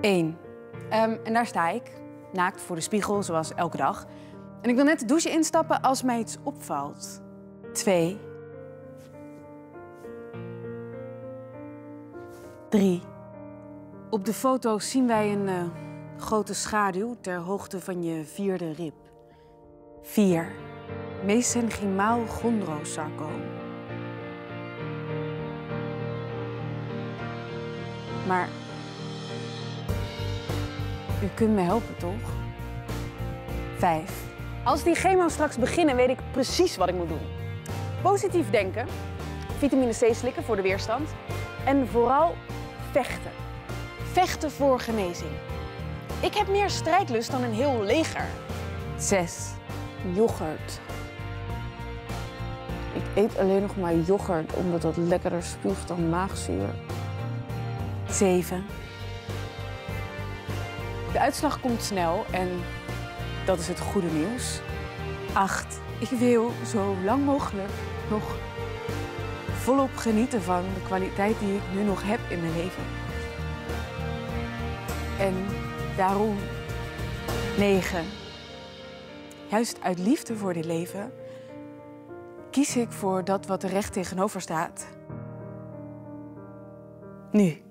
1. En daar sta ik, naakt voor de spiegel, zoals elke dag. En ik wil net de douche instappen als mij iets opvalt. 2. 3. Op de foto zien wij een grote schaduw ter hoogte van je 4e rib. 4. Mesenchymaal chondrosarcoom. Maar u kunt me helpen, toch? 5. Als die chemo straks beginnen, weet ik precies wat ik moet doen. Positief denken, vitamine C slikken voor de weerstand en vooral vechten. Vechten voor genezing. Ik heb meer strijdlust dan een heel leger. 6. Yoghurt. Ik eet alleen nog maar yoghurt omdat dat lekkerder spuugt dan maagzuur. 7. De uitslag komt snel en dat is het goede nieuws. 8. Ik wil zo lang mogelijk nog volop genieten van de kwaliteit die ik nu nog heb in mijn leven. En daarom 9. Juist uit liefde voor dit leven kies ik voor dat wat er recht tegenover staat. Nu.